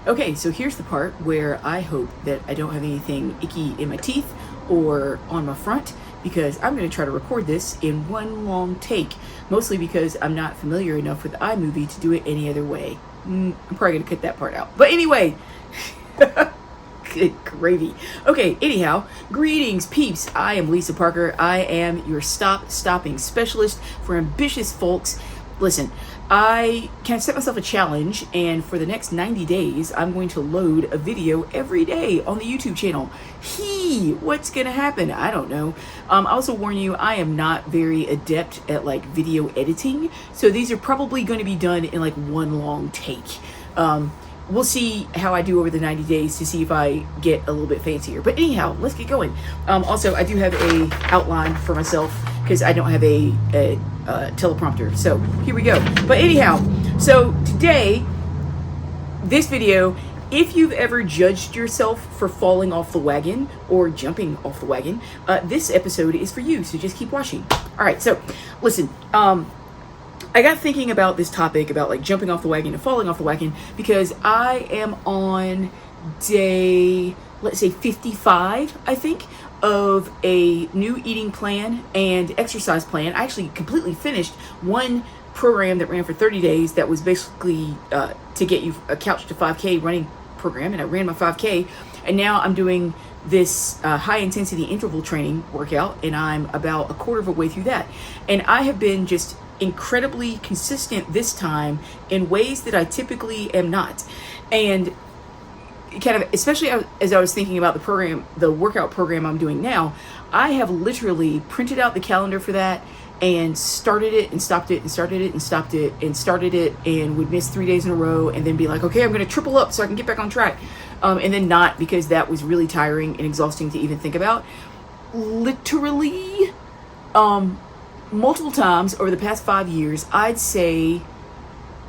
Okay, so here's the part where I hope that I don't have anything icky in my teeth or on my front, because I'm going to try to record this in one long take, mostly because I'm not familiar enough with iMovie to do it any other way. I'm probably going to cut that part out. But anyway, good gravy. Okay, anyhow, greetings, peeps. I am Lisa Parker. I am your stopping specialist for ambitious folks. Listen, I can set myself a challenge, and for the next 90 days, I'm going to load a video every day on the YouTube channel. What's gonna happen? I don't know. I also warn you, I am not very adept at like video editing, so these are probably going to be done in like one long take. We'll see how I do over the 90 days to see if I get a little bit fancier. But anyhow, let's get going. Also, I do have a outline for myself because I don't have a teleprompter. So here we go. But anyhow, so today, this video, if you've ever judged yourself for falling off the wagon or jumping off the wagon, this episode is for you. So just keep watching. All right. So listen, I got thinking about this topic about like jumping off the wagon and falling off the wagon because I am on day, let's say 55, I think, of a new eating plan and exercise plan. I actually completely finished one program that ran for 30 days that was basically to get you a couch to 5K running program, and I ran my 5K, and now I'm doing this high intensity interval training workout, and I'm about a quarter of a way through that, and I have been just incredibly consistent this time in ways that I typically am not. And kind of, especially as I was thinking about the workout program I'm doing now, I have literally printed out the calendar for that and started it and stopped it and started it and stopped it and started it, and would miss 3 days in a row and then be like, okay, I'm going to triple up so I can get back on track. And then not, because that was really tiring and exhausting to even think about. Literally, multiple times over the past 5 years, I'd say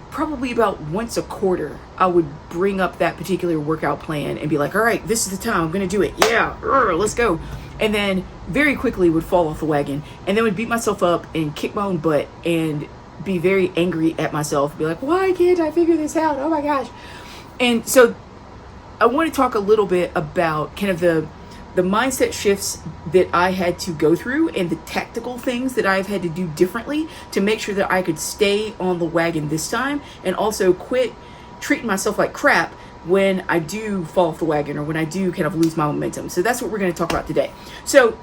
probably about once a quarter, I would bring up that particular workout plan and be like, all right, this is the time, I'm going to do it. Yeah, let's go. And then very quickly would fall off the wagon, and then would beat myself up and kick my own butt and be very angry at myself, be like, why can't I figure this out? Oh my gosh. And so I want to talk a little bit about kind of the mindset shifts that I had to go through and the tactical things that I've had to do differently to make sure that I could stay on the wagon this time, and also quit treating myself like crap when I do fall off the wagon or when I do kind of lose my momentum. So that's what we're going to talk about today. So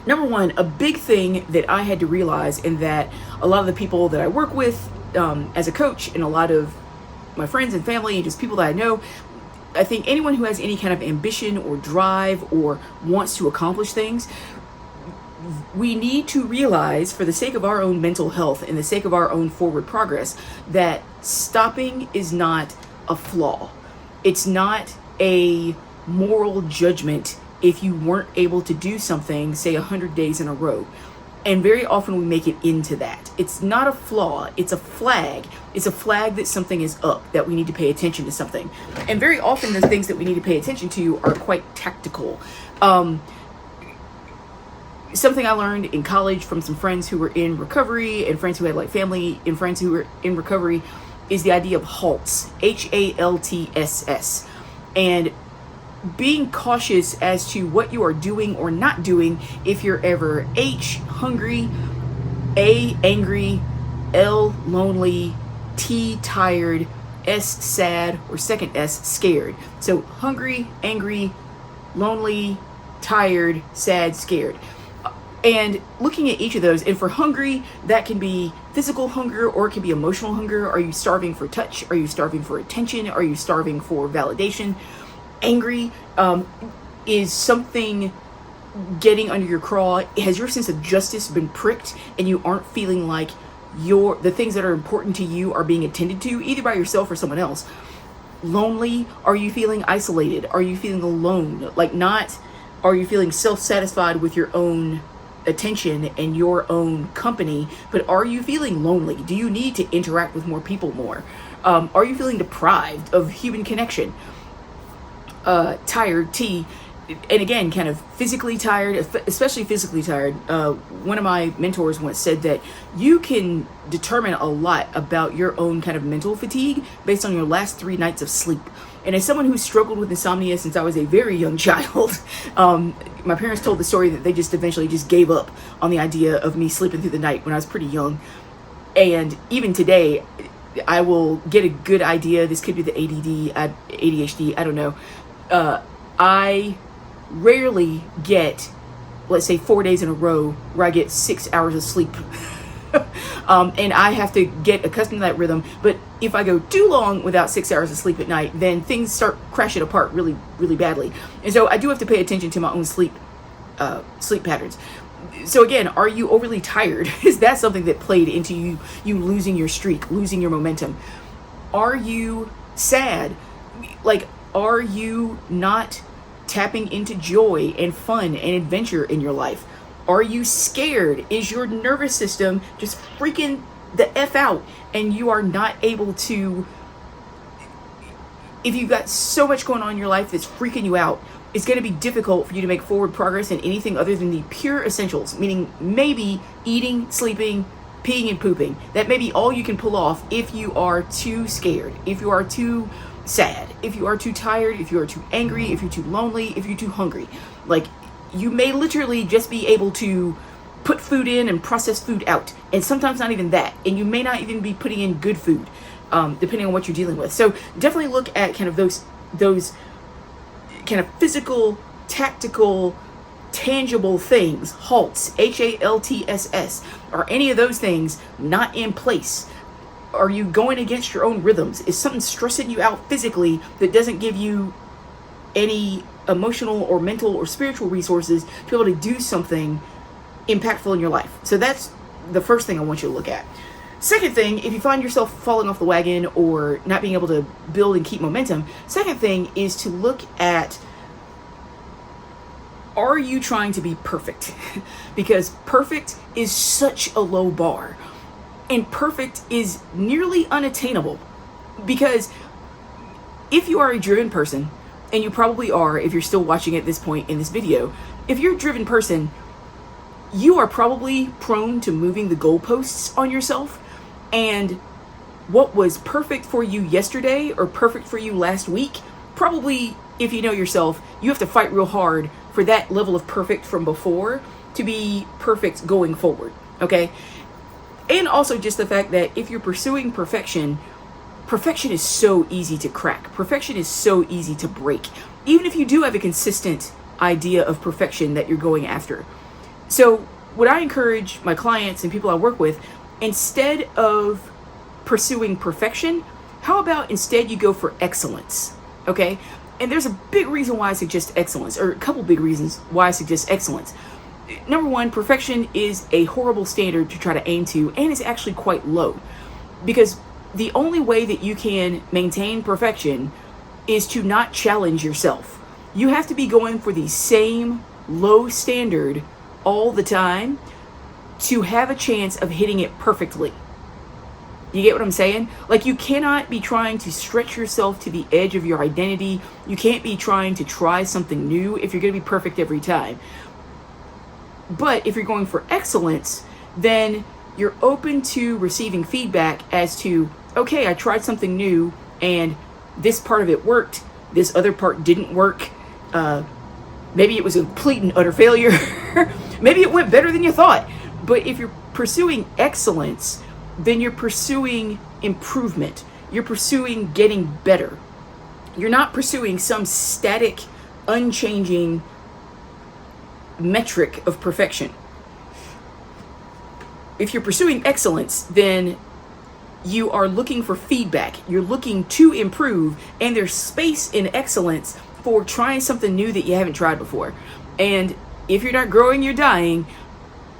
number one, a big thing that I had to realize, and that a lot of the people that I work with as a coach, and a lot of my friends and family and just people that I know, I think anyone who has any kind of ambition or drive or wants to accomplish things, we need to realize, for the sake of our own mental health and the sake of our own forward progress, that stopping is not a flaw. It's not a moral judgment if you weren't able to do something, say 100 days in a row. And very often we make it into that. It's not a flaw, it's a flag. It's a flag that something is up, that we need to pay attention to something. And very often the things that we need to pay attention to are quite tactical. Something I learned in college from some friends who were in recovery, and friends who had like family and friends who were in recovery, is the idea of halts, HALTSS. And being cautious as to what you are doing or not doing if you're ever H, hungry, A, angry, L, lonely, T, tired, S, sad, or second S, scared. So hungry, angry, lonely, tired, sad, scared. And looking at each of those, and for hungry, that can be physical hunger or it can be emotional hunger. Are you starving for touch? Are you starving for attention? Are you starving for validation? Angry is something getting under your craw. Has your sense of justice been pricked and you aren't feeling like the things that are important to you are being attended to, either by yourself or someone else? Lonely, are you feeling isolated? Are you feeling alone? Are you feeling self-satisfied with your own attention and your own company, but are you feeling lonely? Do you need to interact with more people more? Are you feeling deprived of human connection? Tired, T, and again, kind of physically tired, especially physically tired. One of my mentors once said that you can determine a lot about your own kind of mental fatigue based on your last 3 nights of sleep. And as someone who's struggled with insomnia since I was a very young child, my parents told the story that they just eventually just gave up on the idea of me sleeping through the night when I was pretty young. And even today, I will get a good idea. This could be the ADHD, I don't know. I rarely get, let's say, 4 days in a row where I get 6 hours of sleep. And I have to get accustomed to that rhythm. But if I go too long without 6 hours of sleep at night, then things start crashing apart really, really badly. And so I do have to pay attention to my own sleep patterns. So again, are you overly tired? Is that something that played into you losing your streak, losing your momentum? Are you sad? Like, are you not tapping into joy and fun and adventure in your life? Are you scared? Is your nervous system just freaking the F out and you are not able to, if you've got so much going on in your life that's freaking you out, it's going to be difficult for you to make forward progress in anything other than the pure essentials, meaning maybe eating, sleeping, peeing, and pooping. That may be all you can pull off if you are too scared, if you are too sad, if you are too tired, if you are too angry, if you're too lonely, if you're too hungry. Like, you may literally just be able to put food in and process food out, and sometimes not even that, and you may not even be putting in good food, depending on what you're dealing with. So definitely look at kind of those kind of physical, tactical, tangible things, halts, HALTSS. Are any of those things not in place? Are you going against your own rhythms? Is something stressing you out physically that doesn't give you any emotional or mental or spiritual resources to be able to do something impactful in your life? So that's the first thing I want you to look at. Second thing, if you find yourself falling off the wagon or not being able to build and keep momentum, second thing is to look at, are you trying to be perfect? Because perfect is such a low bar, and perfect is nearly unattainable. Because if you are a driven person, and you probably are if you're still watching at this point in this video, if you're a driven person, you are probably prone to moving the goalposts on yourself. And what was perfect for you yesterday or perfect for you last week, probably, if you know yourself, you have to fight real hard for that level of perfect from before to be perfect going forward, okay? And also just the fact that if you're pursuing perfection, perfection is so easy to crack. Perfection is so easy to break, even if you do have a consistent idea of perfection that you're going after. So what I encourage my clients and people I work with, instead of pursuing perfection, how about instead you go for excellence, okay? And there's a big reason why I suggest excellence, or a couple big reasons why I suggest excellence. Number one, perfection is a horrible standard to try to aim to, and it's actually quite low. Because the only way that you can maintain perfection is to not challenge yourself. You have to be going for the same low standard all the time to have a chance of hitting it perfectly. You get what I'm saying? Like, you cannot be trying to stretch yourself to the edge of your identity. You can't be trying to try something new if you're going to be perfect every time. But if you're going for excellence, then you're open to receiving feedback as to, okay, I tried something new and this part of it worked, this other part didn't work. Maybe it was a complete and utter failure. Maybe it went better than you thought. But if you're pursuing excellence, then you're pursuing improvement. You're pursuing getting better. You're not pursuing some static, unchanging metric of perfection. If you're pursuing excellence, then you are looking for feedback. You're looking to improve, and there's space in excellence for trying something new that you haven't tried before. And if you're not growing, you're dying.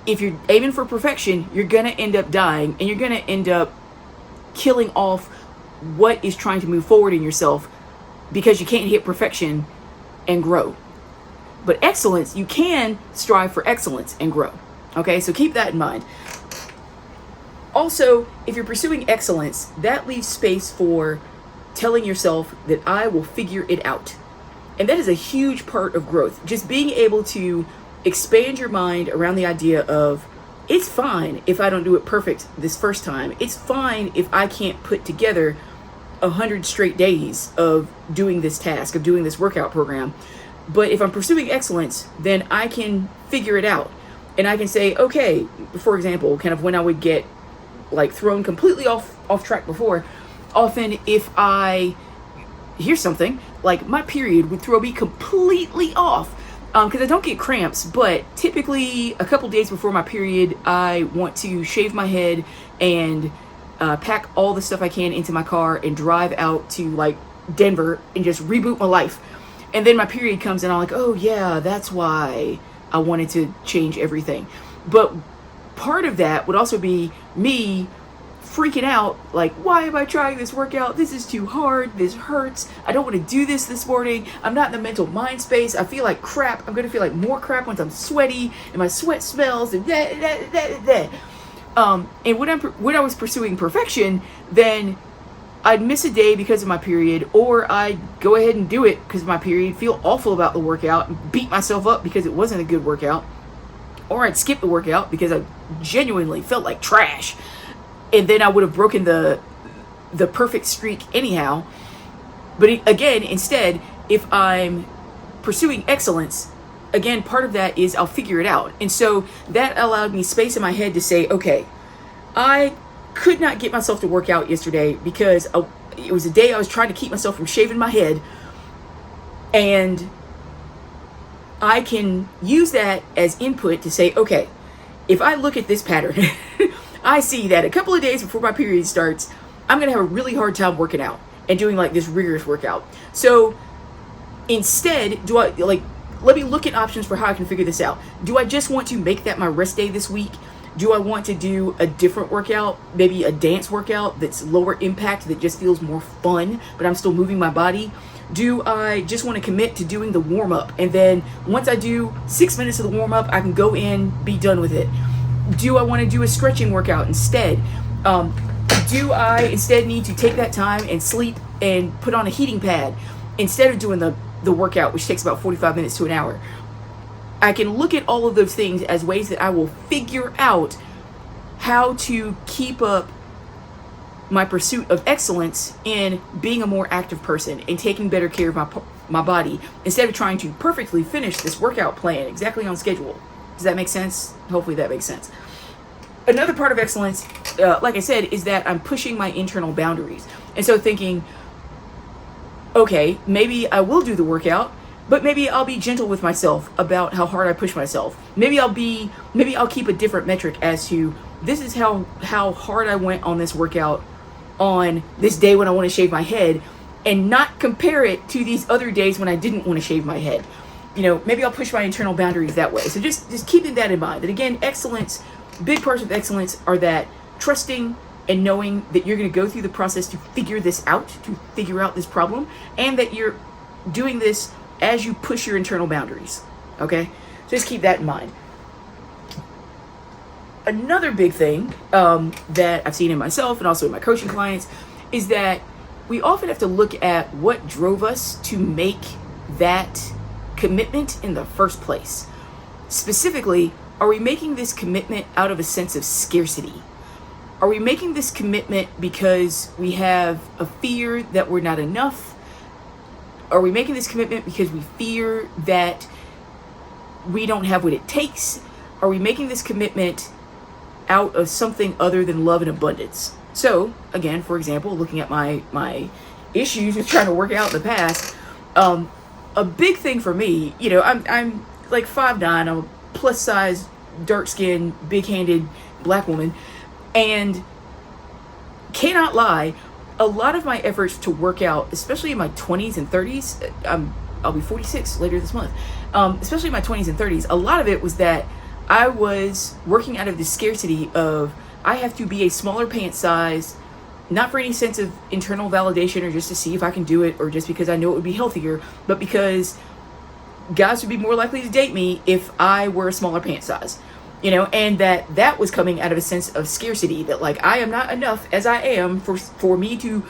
If you're aiming for perfection, you're going to end up dying, and you're going to end up killing off what is trying to move forward in yourself because you can't hit perfection and grow. But excellence, you can strive for excellence and grow. Okay, so keep that in mind. Also, if you're pursuing excellence, that leaves space for telling yourself that I will figure it out. And that is a huge part of growth. Just being able to expand your mind around the idea of, it's fine if I don't do it perfect this first time. It's fine if I can't put together 100 straight days of doing this task, of doing this workout program. But if I'm pursuing excellence, then I can figure it out. And I can say, okay, for example, kind of when I would get like thrown completely off track before, often if I hear something, like my period would throw me completely off. Because I don't get cramps, but typically a couple days before my period, I want to shave my head and pack all the stuff I can into my car and drive out to like Denver and just reboot my life. And then my period comes and I'm like, oh yeah, that's why I wanted to change everything. But part of that would also be me freaking out, like, why am I trying this workout? This is too hard. This hurts. I don't want to do this morning. I'm not in the mental mind space. I feel like crap. I'm going to feel like more crap once I'm sweaty and my sweat smells and and when I was pursuing perfection, then I'd miss a day because of my period, or I'd go ahead and do it because of my period, feel awful about the workout and beat myself up because it wasn't a good workout, or I'd skip the workout because I genuinely felt like trash. And then I would have broken the perfect streak anyhow. But again, instead, if I'm pursuing excellence, again, part of that is I'll figure it out. And so that allowed me space in my head to say, okay, I could not get myself to work out yesterday because it was a day I was trying to keep myself from shaving my head. And I can use that as input to say, okay, if I look at this pattern, I see that a couple of days before my period starts, I'm going to have a really hard time working out and doing like this rigorous workout. So instead, let me look at options for how I can figure this out. Do I just want to make that my rest day this week? Do I want to do a different workout, maybe a dance workout that's lower impact, that just feels more fun, but I'm still moving my body? Do I just want to commit to doing the warm-up, and then once I do 6 minutes of the warm-up, I can go in, be done with it? Do I want to do a stretching workout instead? Do I instead need to take that time and sleep and put on a heating pad instead of doing the workout, which takes about 45 minutes to an hour? I can look at all of those things as ways that I will figure out how to keep up my pursuit of excellence in being a more active person and taking better care of my body, instead of trying to perfectly finish this workout plan exactly on schedule. Does that make sense? Hopefully that makes sense. Another part of excellence, like I said, is that I'm pushing my internal boundaries. And so thinking, okay, maybe I will do the workout, but maybe I'll be gentle with myself about how hard I push myself. Maybe I'll keep a different metric as to, this is how hard I went on this workout on this day when I want to shave my head, and not compare it to these other days when I didn't want to shave my head. Maybe I'll push my internal boundaries that way. So just keeping that in mind. That again, excellence, big parts of excellence are that trusting and knowing that you're going to go through the process to figure this out, to figure out this problem, and that you're doing this as you push your internal boundaries. Okay? So just keep that in mind. Another big thing that I've seen in myself and also in my coaching clients is that we often have to look at what drove us to make that commitment in the first place. Specifically, are we making this commitment out of a sense of scarcity? Are we making this commitment because we have a fear that we're not enough? Are we making this commitment because we fear that we don't have what it takes? Are we making this commitment out of something other than love and abundance? So, again, for example, looking at my issues with trying to work out in the past, a big thing for me, I'm like 5'9", I'm a plus size, dark skinned, big handed black woman, and cannot lie, a lot of my efforts to work out, especially in my 20s and 30s, I'll be 46 later this month, especially in my 20s and 30s, a lot of it was that I was working out of the scarcity of, I have to be a smaller pant size, not for any sense of internal validation or just to see if I can do it or just because I know it would be healthier, but because guys would be more likely to date me if I were a smaller pant size, and that was coming out of a sense of scarcity, that like, I am not enough as I am for me to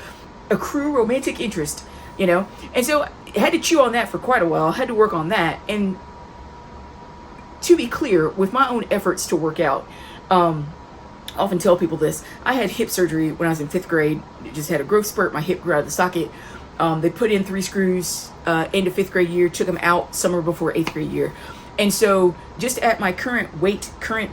accrue romantic interest, and so had to chew on that for quite a while. Had to work on that. And to be clear, with my own efforts to work out, I often tell people this. I had hip surgery when I was in 5th grade. Just had a growth spurt. My hip grew out of the socket. They put in 3 screws end of 5th grade year, took them out summer before 8th grade year. And so just at my current weight, current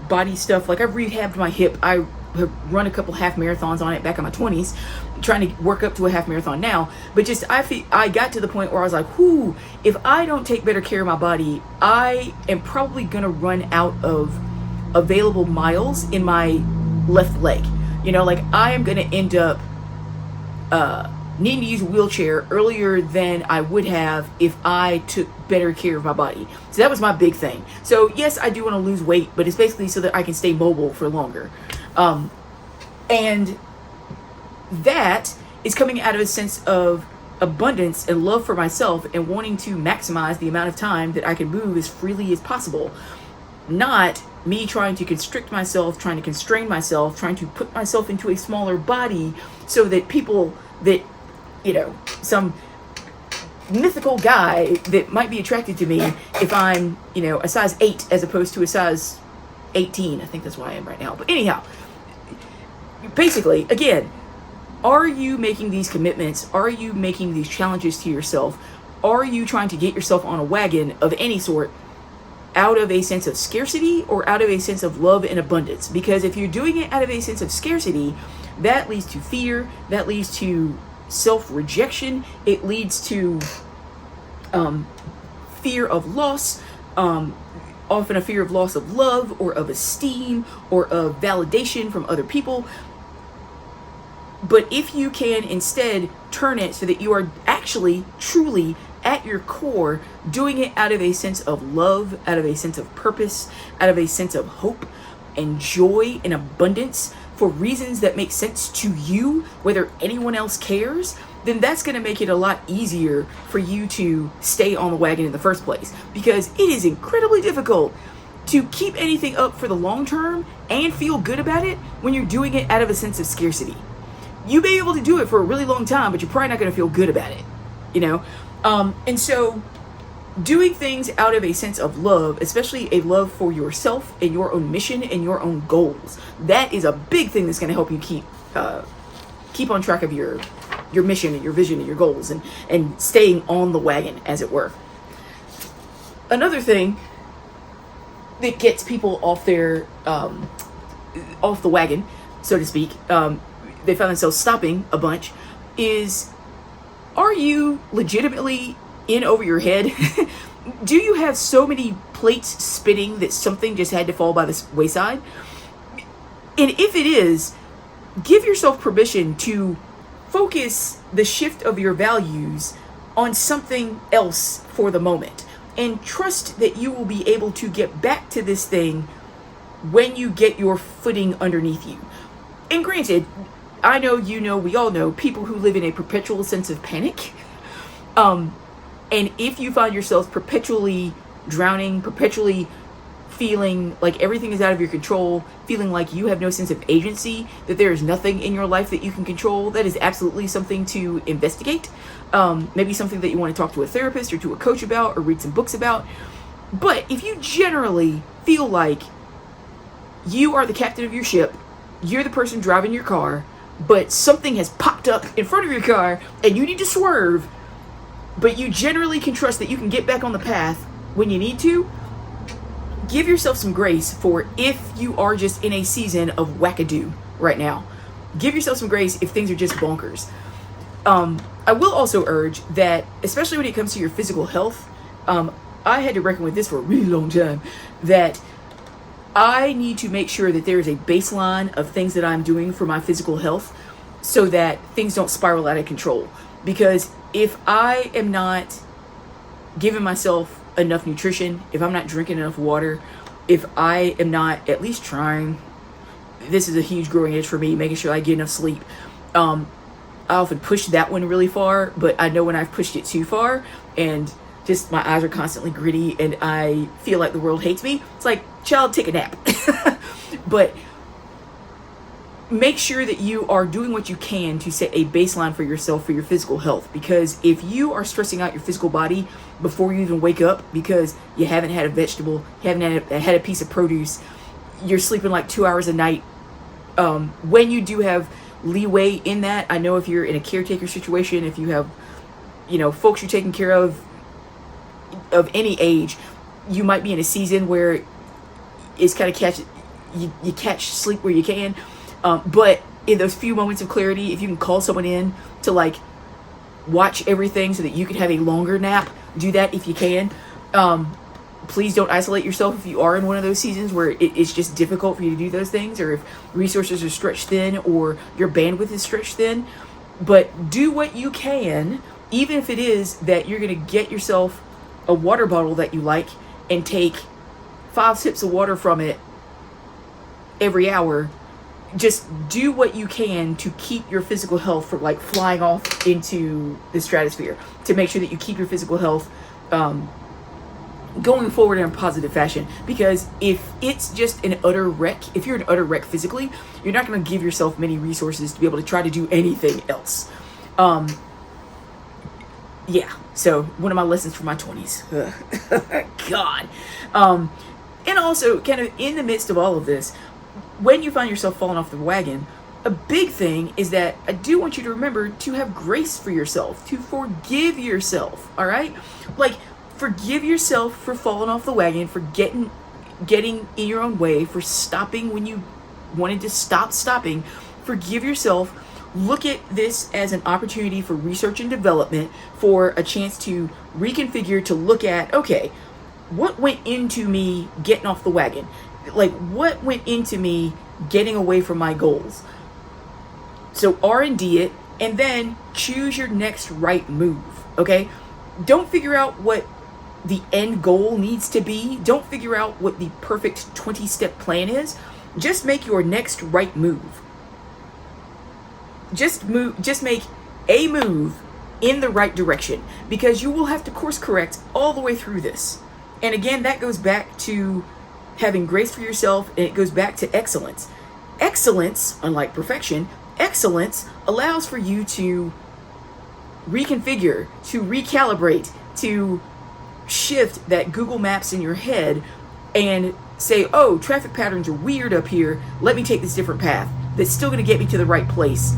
body stuff, like I've rehabbed my hip. I have run a couple half marathons on it back in my 20s, trying to work up to a half marathon now. But just I got to the point where I was like, whoo, if I don't take better care of my body, I am probably going to run out of available miles in my left leg. You know, like I am going to end up needing to use a wheelchair earlier than I would have if I took better care of my body. So that was my big thing. So yes, I do want to lose weight, but it's basically so that I can stay mobile for longer. And that is coming out of a sense of abundance and love for myself and wanting to maximize the amount of time that I can move as freely as possible. Not me trying to constrict myself, trying to constrain myself, trying to put myself into a smaller body so that people that, you know, some mythical guy that might be attracted to me if I'm, you know, a size 8 as opposed to a size 18. I think that's why I am right now. But anyhow, basically, again, are you making these commitments? Are you making these challenges to yourself? Are you trying to get yourself on a wagon of any sort out of a sense of scarcity or out of a sense of love and abundance? Because if you're doing it out of a sense of scarcity, that leads to fear, that leads to self-rejection, it leads to fear of loss, often a fear of loss of love or of esteem or of validation from other people. But if you can instead turn it so that you are actually, truly, at your core, doing it out of a sense of love, out of a sense of purpose, out of a sense of hope and joy and abundance for reasons that make sense to you, whether anyone else cares, then that's going to make it a lot easier for you to stay on the wagon in the first place. Because it is incredibly difficult to keep anything up for the long term and feel good about it when you're doing it out of a sense of scarcity. You may be able to do it for a really long time, but you're probably not going to feel good about it, you know? And so doing things out of a sense of love, especially a love for yourself and your own mission and your own goals, that is a big thing that's going to help you keep on track of your mission and your vision and your goals and staying on the wagon, as it were. Another thing that gets people off the wagon, so to speak, they find themselves stopping a bunch, is, are you legitimately in over your head? Do you have so many plates spinning that something just had to fall by the wayside? And if it is, give yourself permission to focus the shift of your values on something else for the moment, and trust that you will be able to get back to this thing when you get your footing underneath you. And granted, I know, you know, we all know people who live in a perpetual sense of panic. And if you find yourself perpetually drowning, perpetually feeling like everything is out of your control, feeling like you have no sense of agency, that there is nothing in your life that you can control, that is absolutely something to investigate. Maybe something that you want to talk to a therapist or to a coach about or read some books about. But if you generally feel like you are the captain of your ship, you're the person driving your car, but something has popped up in front of your car and you need to swerve, but you generally can trust that you can get back on the path when you need to, give yourself some grace for if you are just in a season of wackadoo right now. Give yourself some grace if things are just bonkers. I will also urge that, especially when it comes to your physical health, I had to reckon with this for a really long time, that I need to make sure that there is a baseline of things that I'm doing for my physical health so that things don't spiral out of control. Because if I am not giving myself enough nutrition, if I'm not drinking enough water, if I am not at least trying, this is a huge growing edge for me, making sure I get enough sleep. I often push that one really far, but I know when I've pushed it too far and just my eyes are constantly gritty and I feel like the world hates me, it's like, child, take a nap. But make sure that you are doing what you can to set a baseline for yourself for your physical health. Because if you are stressing out your physical body before you even wake up because you haven't had a vegetable, you haven't had a piece of produce, you're sleeping like 2 hours a night, when you do have leeway in that, I know if you're in a caretaker situation, if you have, folks you're taking care of any age, you might be in a season where it's kind of you catch sleep where you can. But in those few moments of clarity, if you can call someone in to like watch everything so that you can have a longer nap, do that if you can. Please don't isolate yourself if you are in one of those seasons where it's just difficult for you to do those things, or if resources are stretched thin or your bandwidth is stretched thin. But do what you can, even if it is that you're going to get yourself a water bottle that you like and take 5 sips of water from it every hour. Just do what you can to keep your physical health from like flying off into the stratosphere, to make sure that you keep your physical health going forward in a positive fashion. Because if it's just an utter wreck, if you're an utter wreck physically, you're not going to give yourself many resources to be able to try to do anything else. Yeah, so one of my lessons from my 20s. God. And also, kind of in the midst of all of this, when you find yourself falling off the wagon, a big thing is that I do want you to remember to have grace for yourself, to forgive yourself, all right? Like, forgive yourself for falling off the wagon, for getting in your own way, for stopping when you wanted to stop stopping. Forgive yourself. Look at this as an opportunity for research and development, for a chance to reconfigure, to look at, okay, what went into me getting off the wagon? Like, what went into me getting away from my goals? So R&D it, and then choose your next right move, okay? Don't figure out what the end goal needs to be. Don't figure out what the perfect 20-step plan is. Just make your next right move. Just make a move in the right direction, because you will have to course correct all the way through this. And again, that goes back to having grace for yourself, and it goes back to excellence. Excellence, unlike perfection, excellence allows for you to reconfigure, to recalibrate, to shift that Google Maps in your head and say, oh, traffic patterns are weird up here. Let me take this different path that's still going to get me to the right place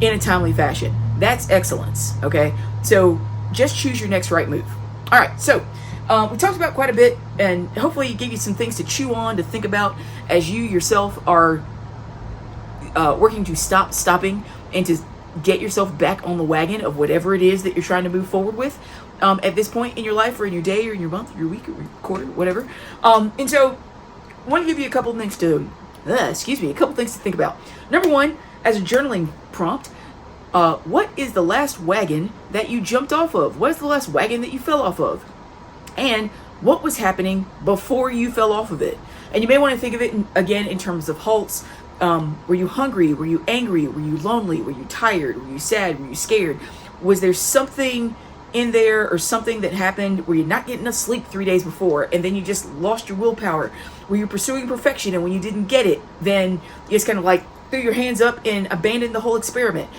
in a timely fashion. That's excellence, okay? So just choose your next right move. All right, so we talked about quite a bit, and hopefully it gave you some things to chew on, to think about as you yourself are working to stopping and to get yourself back on the wagon of whatever it is that you're trying to move forward with at this point in your life, or in your day, or in your month, or your week, or your quarter, whatever. And so I want to give you a couple things to think about. Number one, as a journaling prompt, what is the last wagon that you jumped off of? What is the last wagon that you fell off of? And what was happening before you fell off of it? And you may want to think of it again in terms of halts. Were you hungry? Were you angry? Were you lonely? Were you tired? Were you sad? Were you scared? Was there something in there, or something that happened where you're not getting enough sleep 3 days before, and then you just lost your willpower? Were you pursuing perfection, and when you didn't get it, then you just kind of like threw your hands up and abandoned the whole experiment?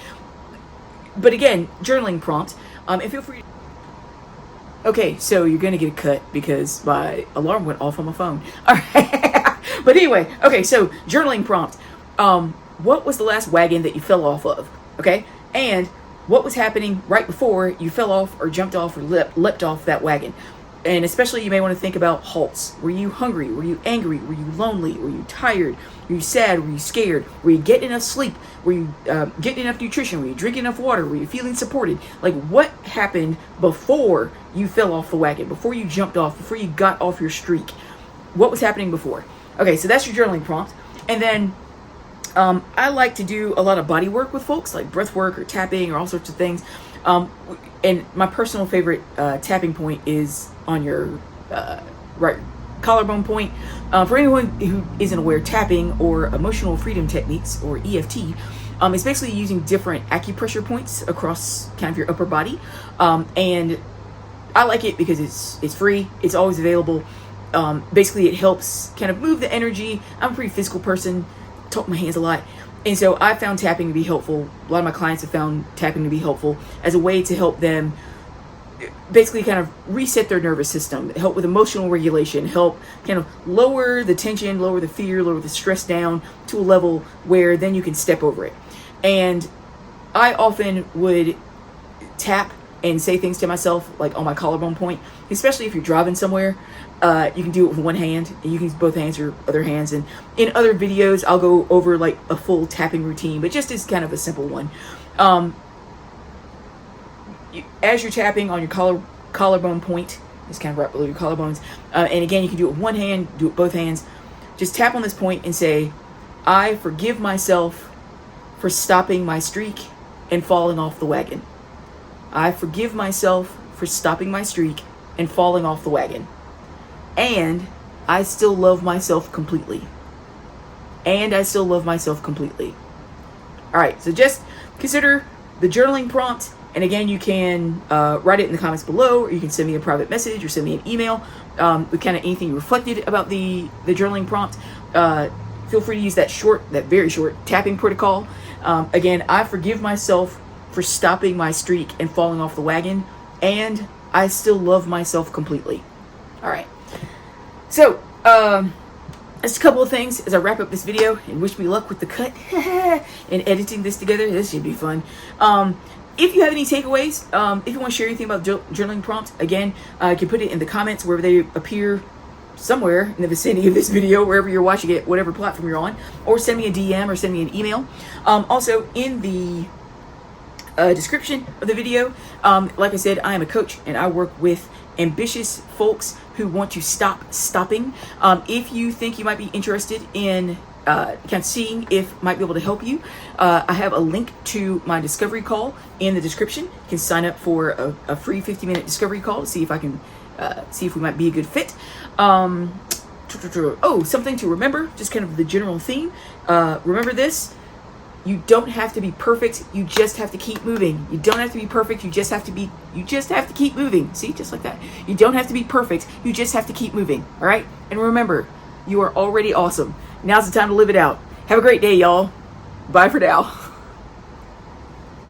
But again, journaling prompt, and feel free to... Okay, so you're going to get a cut because my alarm went off on my phone. All right. But anyway, okay, so journaling prompt. What was the last wagon that you fell off of? Okay? And what was happening right before you fell off or jumped off or leapt off that wagon? And especially you may want to think about halts. Were you hungry? Were you angry? Were you lonely? Were you tired? Were you sad? Were you scared? Were you getting enough sleep? Were you getting enough nutrition? Were you drinking enough water? Were you feeling supported? Like, what happened before you fell off the wagon? Before you jumped off? Before you got off your streak? What was happening before? Okay, so that's your journaling prompt. And then I like to do a lot of body work with folks, like breath work or tapping or all sorts of things. And my personal favorite tapping point is on your right collarbone point. For anyone who isn't aware, tapping, or emotional freedom techniques, or EFT, is basically using different acupressure points across kind of your upper body. And I like it because it's free. It's always available. Basically, it helps kind of move the energy. I'm a pretty physical person. Talk my hands a lot. And so I found tapping to be helpful. A lot of my clients have found tapping to be helpful as a way to help them basically kind of reset their nervous system, help with emotional regulation, help kind of lower the tension, lower the fear, lower the stress down to a level where then you can step over it. And I often would tap and say things to myself, like on my collarbone point, especially if you're driving somewhere. You can do it with one hand, and you can use both hands or other hands. And in other videos, I'll go over like a full tapping routine, but just as kind of a simple one. As you're tapping on your collarbone point, it's kind of right below your collarbones. And again, you can do it with one hand, do it with both hands. Just tap on this point and say, I forgive myself for stopping my streak and falling off the wagon. I forgive myself for stopping my streak and falling off the wagon. And I still love myself completely. And I still love myself completely. All right, so just consider the journaling prompt. And again, you can write it in the comments below, or you can send me a private message or send me an email with kind of anything you reflected about the journaling prompt. Feel free to use that very short tapping protocol. Again, I forgive myself for stopping my streak and falling off the wagon, and I still love myself completely. All right. So, just a couple of things as I wrap up this video, and wish me luck with the cut and editing this together. This should be fun. If you have any takeaways, if you want to share anything about journaling prompts, again, you can put it in the comments wherever they appear, somewhere in the vicinity of this video, wherever you're watching it, whatever platform you're on, or send me a DM or send me an email. Also, in the description of the video, like I said, I am a coach and I work with ambitious folks who want to stop stopping. If you think you might be interested in kind of seeing if might be able to help you, I have a link to my discovery call in the description. You can sign up for a free 50-minute discovery call to see if I can see if we might be a good fit. Oh, something to remember, just kind of the general theme. Remember this: you don't have to be perfect, you just have to keep moving. You don't have to be perfect, you just have to keep moving. See, just like that. You don't have to be perfect, you just have to keep moving. All right? And remember, you are already awesome. Now's the time to live it out. Have a great day, y'all. Bye for now.